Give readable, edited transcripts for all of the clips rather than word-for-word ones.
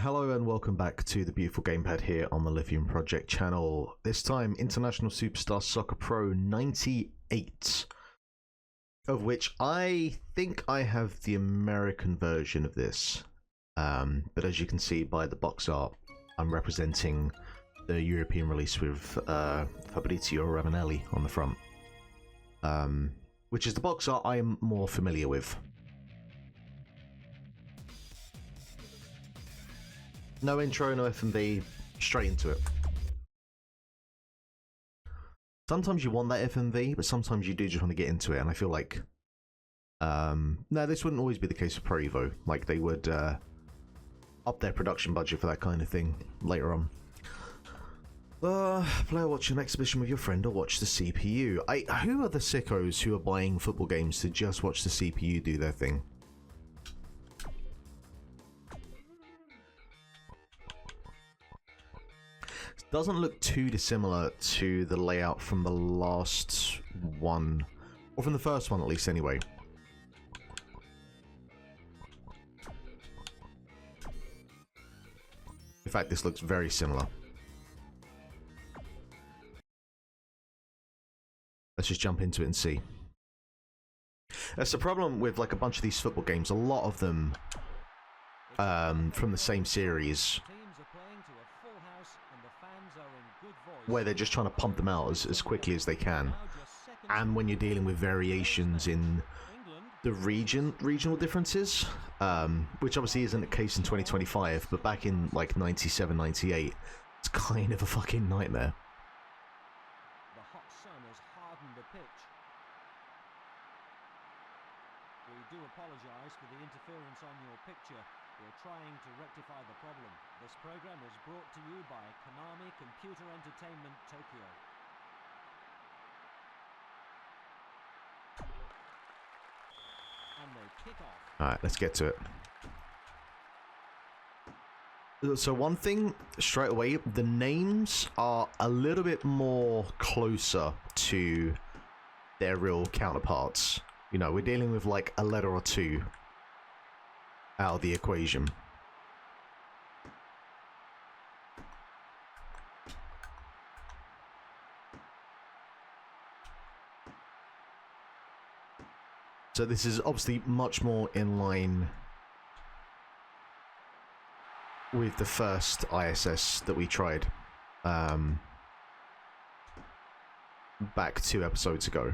Hello and welcome back to the beautiful gamepad here on the Lithium Project channel. This time, International Superstar Soccer Pro 98, of which I think I have the American version of this. But as you can see by the box art, I'm representing the European release with Fabrizio Ravanelli on the front, which is the box art I am more familiar with. No intro, no F&B, straight into it. Sometimes you want that F&B, but sometimes you do just want to get into it, and I feel like... no, this wouldn't always be the case with Pro Evo. Like, they would up their production budget for that kind of thing later on. Play or watch an exhibition with your friend or watch the CPU. Who are the sickos who are buying football games to just watch the CPU do their thing? Doesn't look too dissimilar to the layout from the last one, or from the first one at least anyway. In fact, this looks very similar. Let's just jump into it and see. That's the problem with like a bunch of these football games. A lot of them from the same series, where they're just trying to pump them out as quickly as they can. And when you're dealing with variations in the regional differences, which obviously isn't the case in 2025, but back in like 97, 98, it's kind of a fucking nightmare. The hot sun has hardened the pitch. We do apologize for the interference on your picture. We're trying to rectify the problem. This program is brought to you by Konami Computer Entertainment Tokyo. And they kick off. Alright, let's get to it. So one thing, straight away, the names are a little bit more closer to their real counterparts. You know, we're dealing with like a letter or two out of the equation. So this is obviously much more in line with the first ISS that we tried back 2 episodes ago.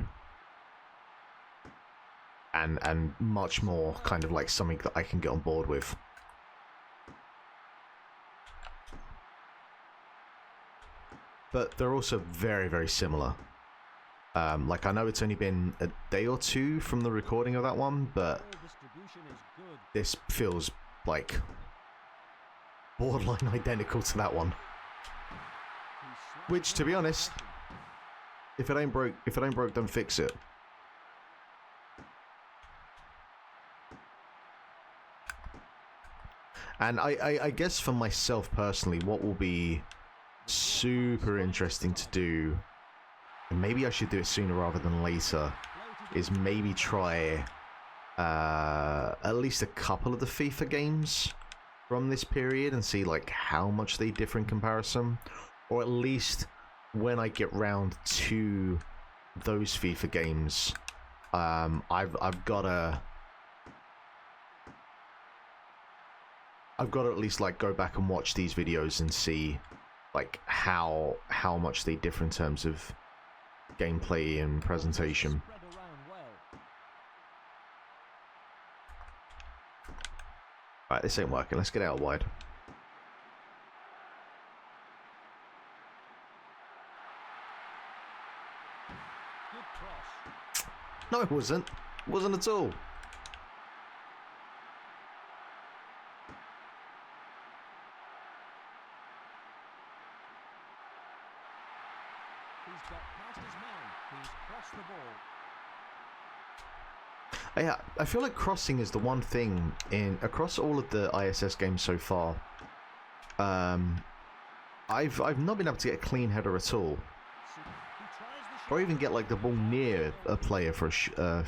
And much more kind of like something that I can get on board with. But they're also very, very similar. Like, I know it's only been a day or two from the recording of that one, but this feels like borderline identical to that one. Which, to be honest, if it ain't broke, don't fix it. And I guess for myself personally, what will be super interesting to do, and maybe I should do it sooner rather than later, is maybe try at least a couple of the FIFA games from this period and see like how much they differ in comparison, or at least when I get round to those FIFA games, I've got to at least like go back and watch these videos and see like how much they differ in terms of gameplay and presentation. Right, this ain't working. Let's get out wide. No, it wasn't. It wasn't at all. He's got past his man. He's crossed the ball. Yeah, I feel like crossing is the one thing across all of the ISS games so far. I've not been able to get a clean header at all, or even get like the ball near a player for a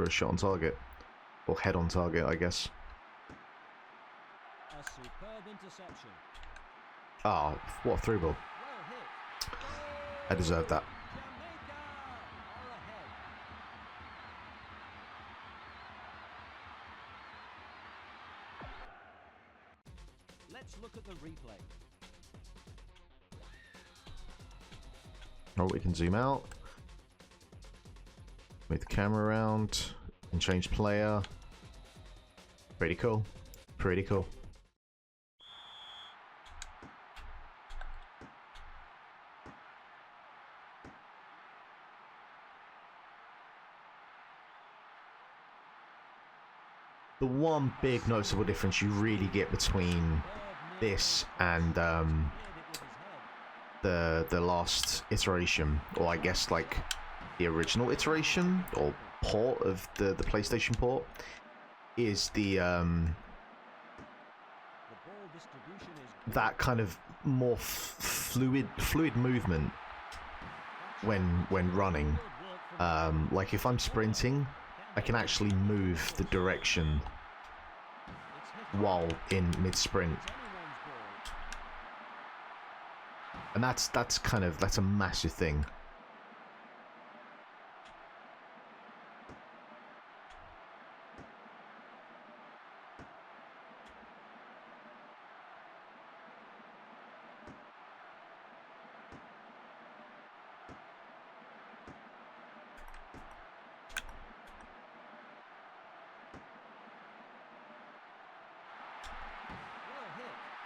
shot on target, or head on target, I guess. A A superb interception. Oh, what a through ball. Well hit. I deserve that. Jamaica are ahead. Let's look at the replay. Oh, we can zoom out. Move the camera around and change player. Pretty cool. Pretty cool. The one big noticeable difference you really get between this and the last iteration, or I guess like the original iteration or port of the PlayStation port, is the that kind of more fluid movement when running. Like if I'm sprinting, I can actually move the direction while in mid-sprint, and that's a massive thing.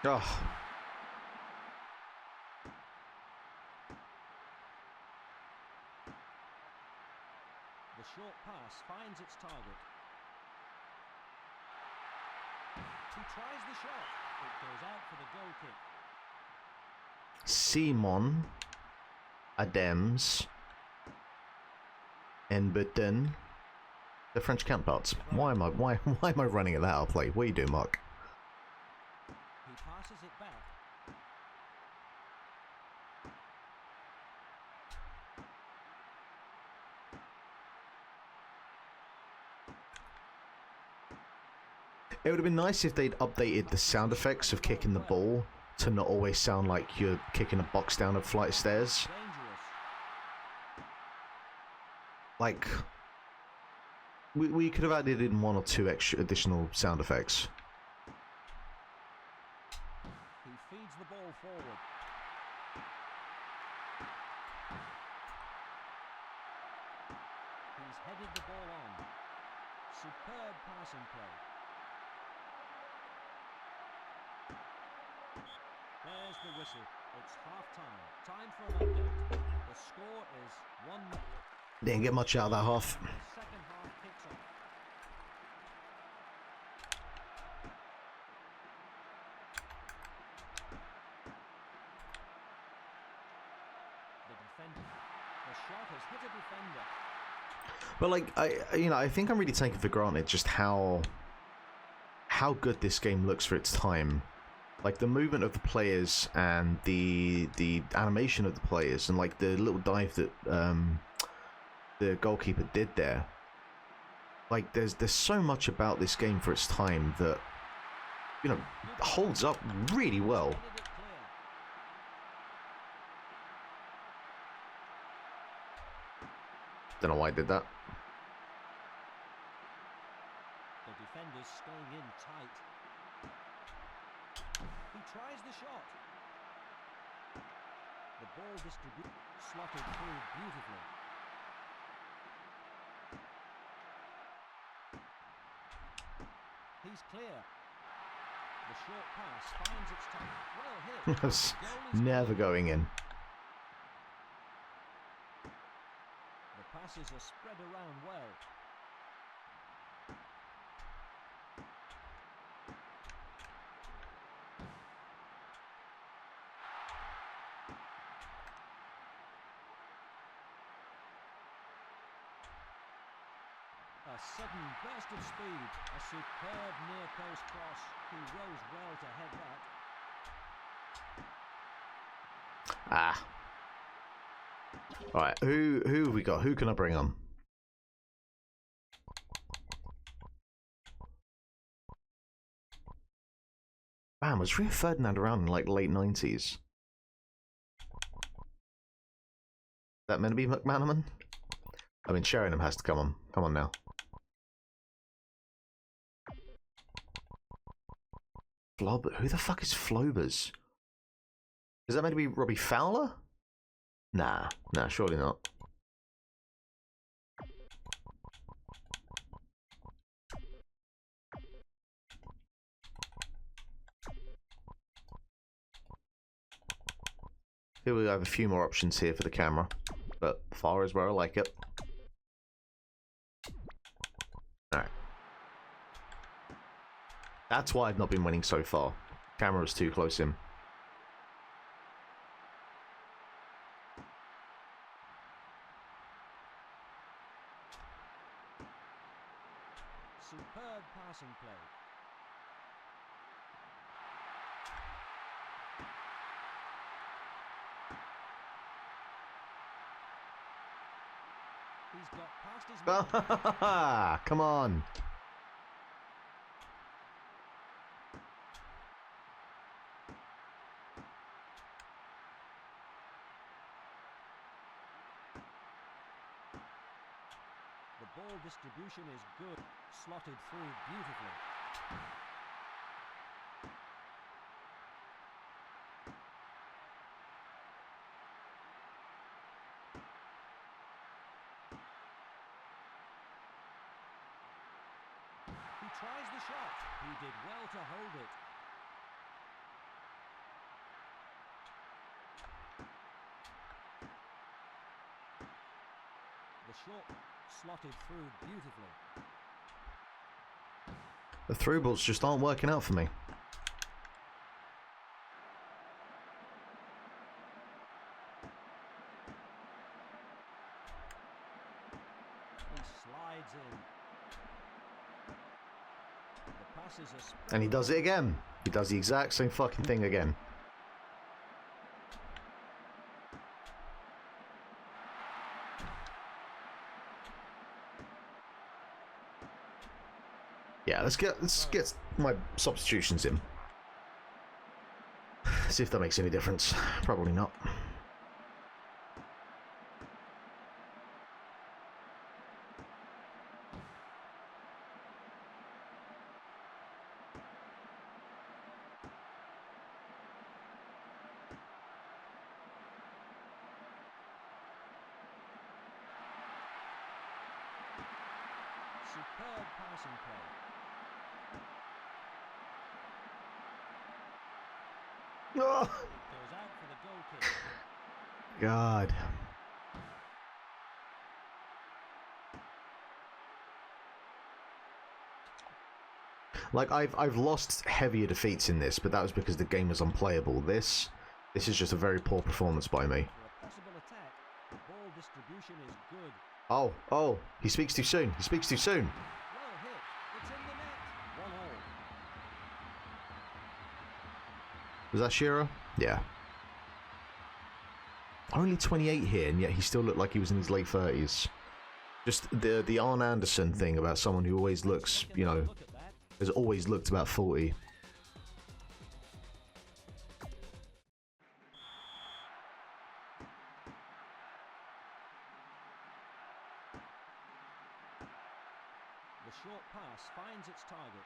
Oh. The short pass finds its target. He tries the shot. It goes out for the goal kick. Simon Adams and Button, the French counterparts. Why am I running at that outplay? What are you doing, Mark? He passes it back. It would have been nice if they'd updated the sound effects of kicking the ball to not always sound like you're kicking a box down a flight of stairs. Dangerous. Like, we could have added in one or two extra additional sound effects. He feeds the ball forward. He's headed the ball on. Superb passing play. There's the whistle. It's half-time. Time for an update. The score is 1-0. Didn't get much out of that half. The second half kicks off. The defender. The shot has hit a defender. But like I think I'm really taking for granted just how good this game looks for its time. Like the movement of the players and the animation of the players and like the little dive that the goalkeeper did there. Like there's so much about this game for its time that holds up really well. Headed it clear. Don't know why I did that. The defender's staying in tight. He tries the shot. The ball slotted through beautifully. He's clear. The short pass finds its target. Well hit. That's Goal is never good. going in. The passes are spread around well. A sudden burst of speed, a superb near post cross. He rose well to head that. Ah. All right, who have we got? Who can I bring on? Man, was Rio Ferdinand around in like the late 90s? That meant to be McManaman? I mean, Sheringham has to come on. Come on now. Flob? Who the fuck is Flobers? Is that meant to be Robbie Fowler? Nah, surely not. Here we have a few more options here for the camera, but far is where I like it. Alright. That's why I've not been winning so far. Camera was too close in. Superb passing play. He's got past his man. Come on. The ball distribution is good, slotted through beautifully. He tries the shot. He did well to hold it. The shot slotted through beautifully. The through balls just aren't working out for me. He slides in. The passes are And he does it again. He does the exact same fucking thing again. Yeah, let's get my substitutions in. See if that makes any difference. Probably not. superb passing play. Oh, Goes out for the goal kick. God. Like I've lost heavier defeats in this, but that was because the game was unplayable. This is just a very poor performance by me. For a possible attack, the ball distribution is good. Oh, he speaks too soon. He speaks too soon. Well hit. It's in the net. 1-1. Was that Shearer? Yeah. Only 28 here, and yet he still looked like he was in his late 30s. Just the Arn Anderson thing about someone who always looks, you know, Look at that. has always looked about 40. The short pass finds its target.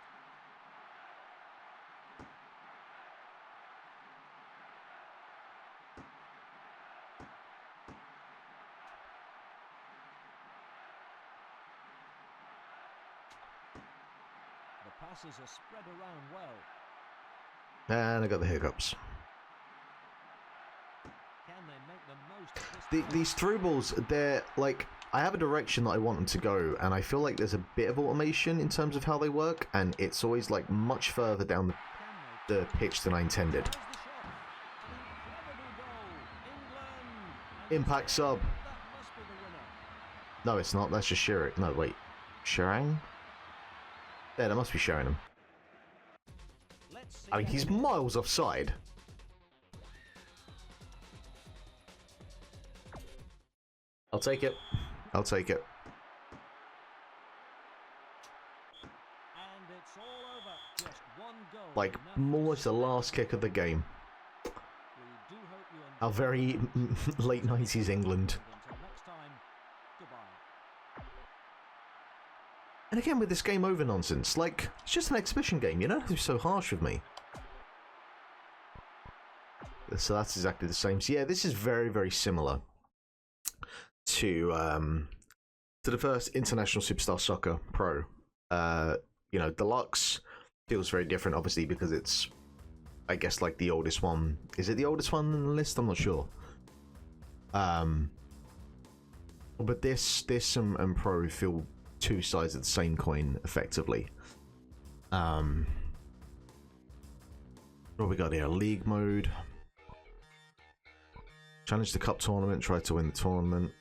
The passes are spread around well. And I got the hiccups. Can they make the most of this? These through balls, they're like, I have a direction that I want them to go, and I feel like there's a bit of automation in terms of how they work, and it's always like much further down the pitch than I intended. There's the shot. An incredible goal. England. And Impact sub. that must be the winner. No, it's not. That's just Shearer. No, wait. Sherang? Yeah, that must be Sheringham. Let's see I mean, how he's it miles offside. I'll take it. I'll take it. And it's all over. Just one goal like almost the last kick of the game. Our very late 90s England. And again with this game over nonsense, like, it's just an exhibition game, you know? It's so harsh with me. So that's exactly the same. So yeah, this is very, very similar to the first International Superstar Soccer Pro. You know, Deluxe feels very different, obviously, because it's, I guess, like the oldest one. Is it the oldest one in the list? I'm not sure. But this and Pro feel two sides of the same coin, effectively. What we got here? League mode. Challenge the cup tournament. Try to win the tournament.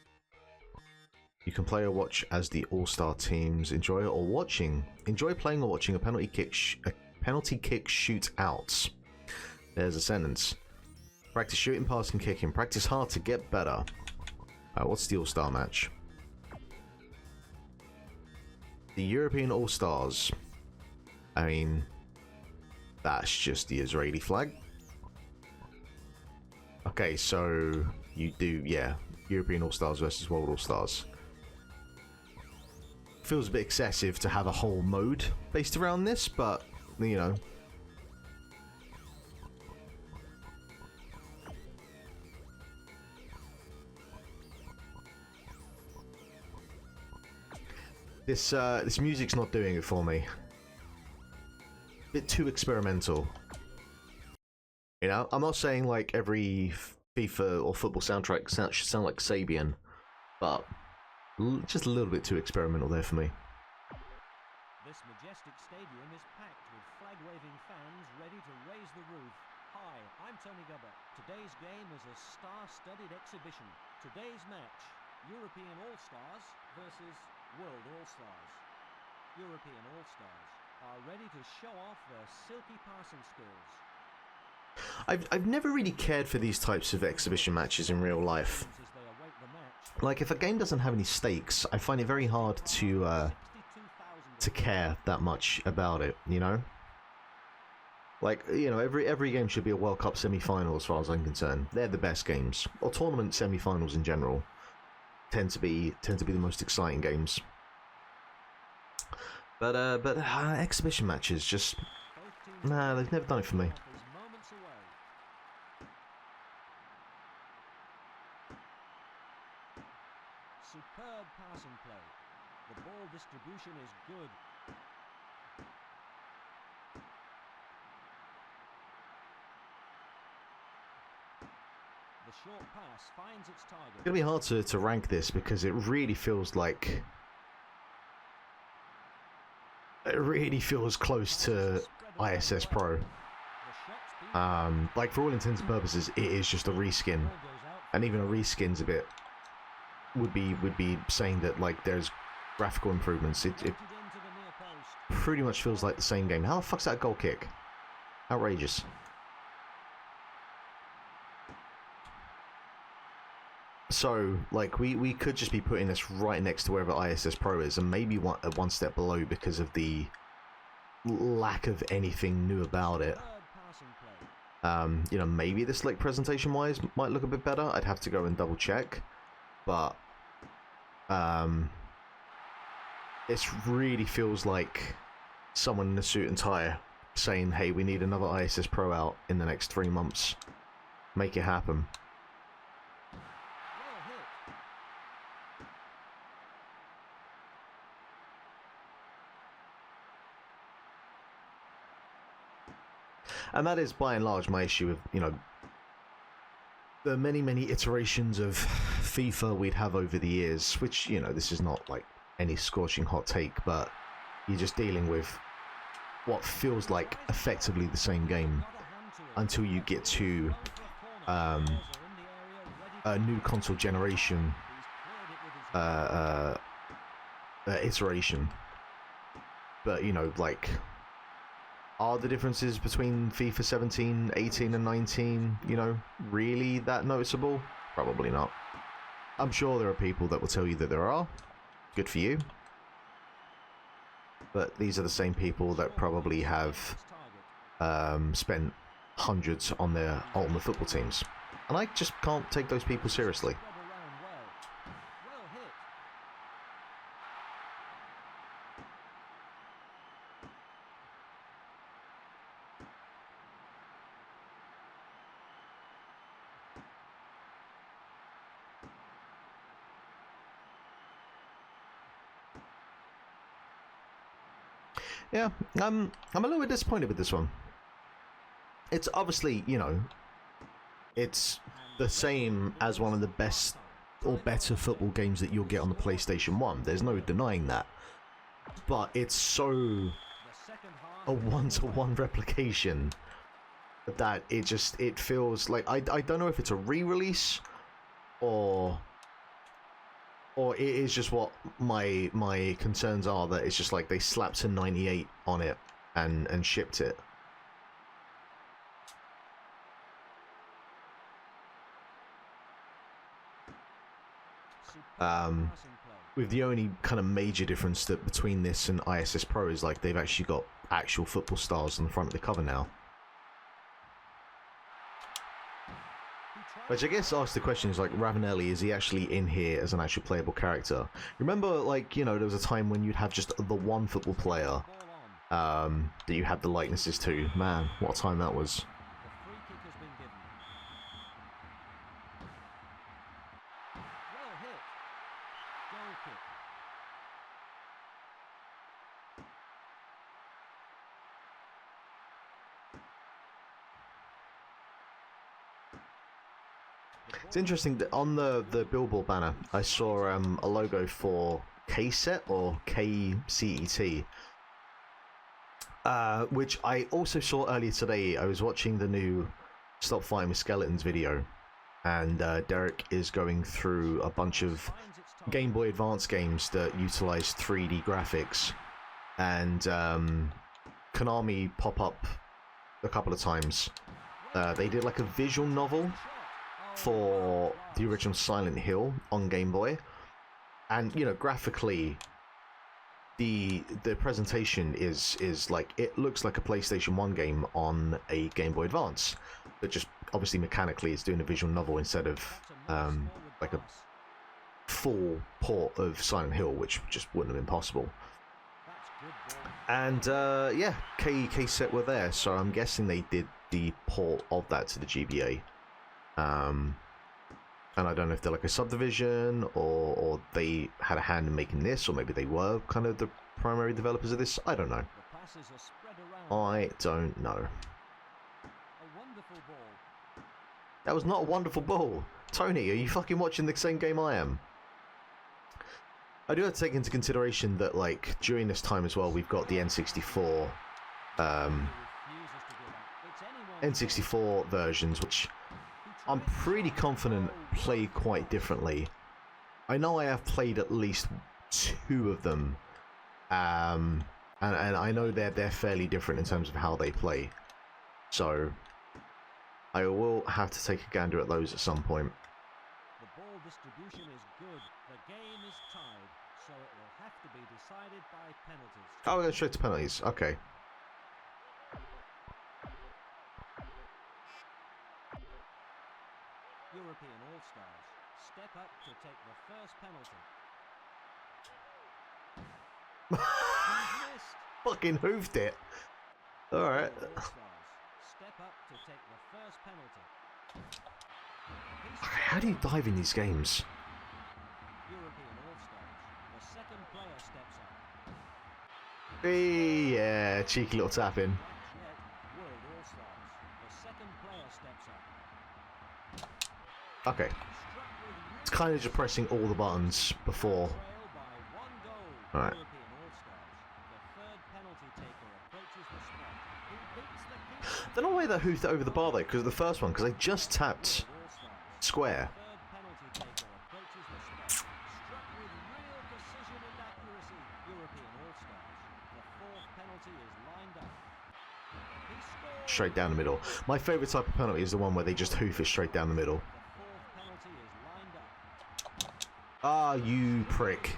You can play or watch as the all-star teams. Enjoy playing or watching a penalty kick shootouts. There's a sentence. Practice shooting, passing, kicking. Practice hard to get better. What's the all-star match? The European All-Stars. I mean, that's just the Israeli flag. Okay, so you do, yeah, European All-Stars versus World All-Stars. Feels a bit excessive to have a whole mode based around this, but, you know. This music's not doing it for me. Bit too experimental. You know, I'm not saying like every FIFA or football soundtrack should sound like Sabian, but just a little bit too experimental there for me. This majestic stadium is packed with flag-waving fans ready to raise the roof. Hi, I'm Tony Gubber. Today's game is a star-studded exhibition. Today's match, European All-Stars versus World All-Stars. European All-Stars are ready to show off their silky passing skills. I've never really cared for these types of exhibition matches in real life. Like, if a game doesn't have any stakes, I find it very hard to care that much about it, you know? Like, you know, every game should be a World Cup semi-final as far as I'm concerned. They're the best games. Or tournament semi-finals in general tend to be the most exciting games. But exhibition matches just, nah, they've never done it for me. Superb passing play. The ball distribution is good. The short pass finds its target. It's gonna be hard to rank this because it really feels like close to ISS Pro. Like, for all intents and purposes, it is just a reskin, and even a reskin's a bit would be saying that like there's graphical improvements. It pretty much feels like the same game. How the fuck's that a goal kick? Outrageous. So, like, we could just be putting this right next to wherever ISS Pro is, and maybe one step below because of the lack of anything new about it. You know, maybe this, like, presentation-wise might look a bit better. I'd have to go and double-check. But, it really feels like someone in a suit and tie saying, hey, we need another ISS Pro out in the next 3 months. Make it happen. And that is, by and large, my issue with, you know, the many iterations of FIFA we'd have over the years, which, you know, this is not, like, any scorching hot take, but you're just dealing with what feels like effectively the same game until you get to a new console generation iteration. But, you know, like, are the differences between FIFA 17, 18 and 19, you know, really that noticeable? Probably not. I'm sure there are people that will tell you that there are. Good for you. But these are the same people that probably have spent hundreds on their ultimate football teams. And I just can't take those people seriously. Yeah, I'm a little bit disappointed with this one. It's obviously, you know, it's the same as one of the best or better football games that you'll get on the PlayStation 1. There's no denying that. But it's so a one-to-one replication that it feels like I don't know if it's a re-release or it is just what my concerns are, that it's just like they slapped a 98 on it and shipped it. With the only kind of major difference that between this and ISS Pro is like they've actually got actual football stars on the front of the cover now. Which I guess asks the question is like, Ravanelli, is he actually in here as an actual playable character? Remember, like, you know, there was a time when you'd have just the one football player that you had the likenesses to. Man, what a time that was. It's interesting that on the billboard banner, I saw a logo for KCET or KCET, which I also saw earlier today. I was watching the new Stop Fighting with Skeletons video, and Derek is going through a bunch of Game Boy Advance games that utilize 3D graphics, and Konami pop up a couple of times. They did like a visual novel for the original Silent Hill on Game Boy, and you know, graphically the presentation is like, it looks like a PlayStation 1 game on a Game Boy Advance, but just obviously mechanically it's doing a visual novel instead of like a full port of Silent Hill, which just wouldn't have been possible. And yeah, KCET were there, so I'm guessing they did the port of that to the GBA. And I don't know if they're like a subdivision or they had a hand in making this, or maybe they were kind of the primary developers of this. I don't know. I don't know. That was not a wonderful ball. Tony, are you fucking watching the same game I am? I do have to take into consideration that, like, during this time as well, we've got the N64 N64 versions, which I'm pretty confident play quite differently. I know I have played at least 2 of them, and I know they're fairly different in terms of how they play. So I will have to take a gander at those at some point. The ball distribution is good. The game is tied, so it will have to be decided by penalties. Oh, we're going straight to penalties. Okay. European All-Stars step up to take the first penalty. Fucking hoofed it. Alright. Step up to take the first penalty. How do you dive in these games? European All-Stars. The second player steps up. Yeah, cheeky little tap in. World All-Stars. The second player steps up. Okay. It's kind of just pressing all the buttons before. Alright. I don't know why that hoofed it over the bar though, because of the first one, because I just tapped square. Straight down the middle. My favourite type of penalty is the one where they just hoof it straight down the middle. Ah, you prick.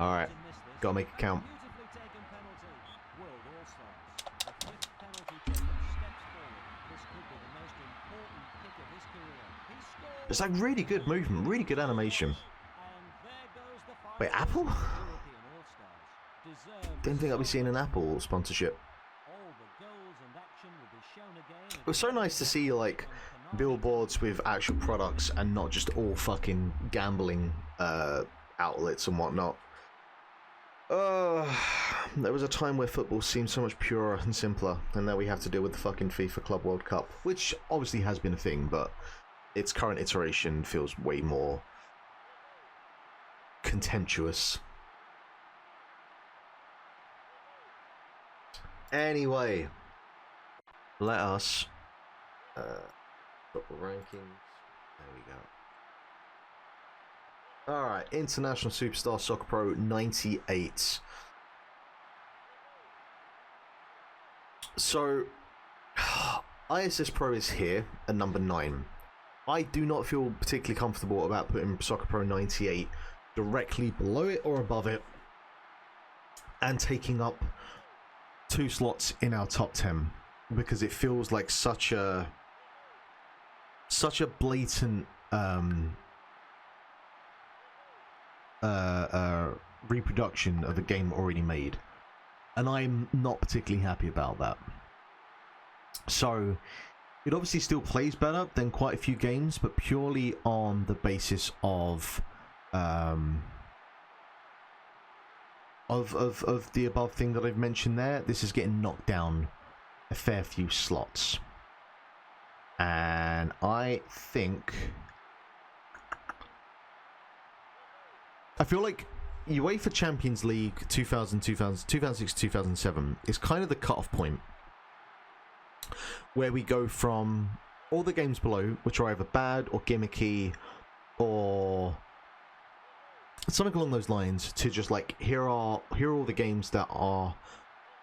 All right, To miss this. gotta make it count. Beautifully taken penalty. World All-Stars. The fifth penalty taker steps forward. This could be the most important kick of his career. He scores. It's like really good movement, really good animation. And there goes the final. Wait, Apple? European All-Stars. Deserved. Didn't think I'd be seeing an Apple sponsorship. All the goals and action will be shown again. It was so nice to see like billboards with actual products and not just all fucking gambling outlets and whatnot. There was a time where football seemed so much purer and simpler, and now we have to deal with the fucking FIFA Club World Cup, which obviously has been a thing, but its current iteration feels way more contemptuous. Anyway, let us football rankings. There we go. Alright, International Superstar Soccer Pro 98. So, ISS Pro is here at number 9. I do not feel particularly comfortable about putting Soccer Pro 98 directly below it or above it and taking up 2 slots in our top 10, because it feels like such a blatant reproduction of a game already made, and I'm not particularly happy about that. So it obviously still plays better than quite a few games, but purely on the basis of the above thing that I've mentioned there, this is getting knocked down a fair few slots. And I feel like UEFA Champions League 2006-2007 is kind of the cut-off point where we go from all the games below, which are either bad or gimmicky or something along those lines, to just like here are all the games that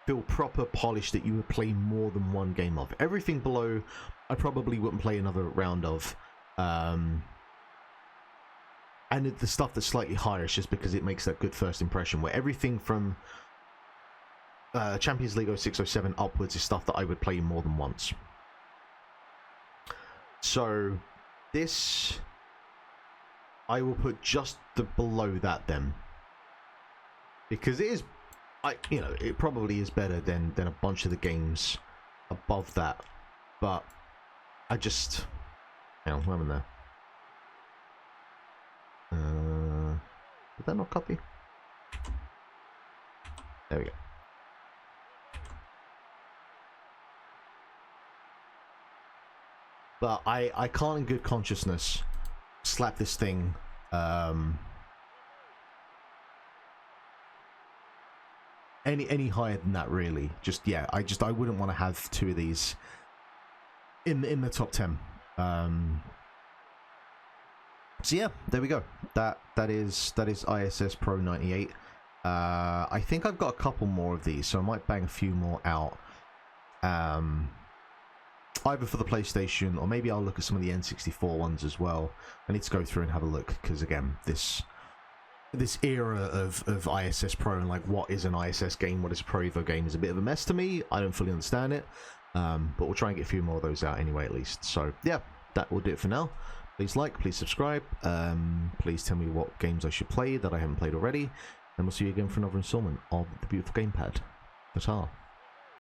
feel proper, polished, that you would play more than one game of. Everything below I probably wouldn't play another round of, and the stuff that's slightly higher is just because it makes that good first impression, where everything from Champions League 06-07 upwards is stuff that I would play more than once. So this I will put just below that then, because it is, it probably is better than a bunch of the games above that, but I just, I'm in there. Did that not copy? There we go. But I can't in good consciousness slap this thing any higher than that, really. I wouldn't want to have 2 of these in the top 10. So yeah, there we go. That is ISS Pro 98. I think I've got a couple more of these, so I might bang a few more out. Either for the PlayStation, or maybe I'll look at some of the N64 ones as well. I need to go through and have a look, because again, this era of ISS Pro and like what is an ISS game, what is a Pro Evo game, is a bit of a mess to me. I don't fully understand it, but we'll try and get a few more of those out anyway, at least. So yeah, that will do it for now. Please like, please subscribe, please tell me what games I should play that I haven't played already, and we'll see you again for another installment of the beautiful gamepad. Ta-ta.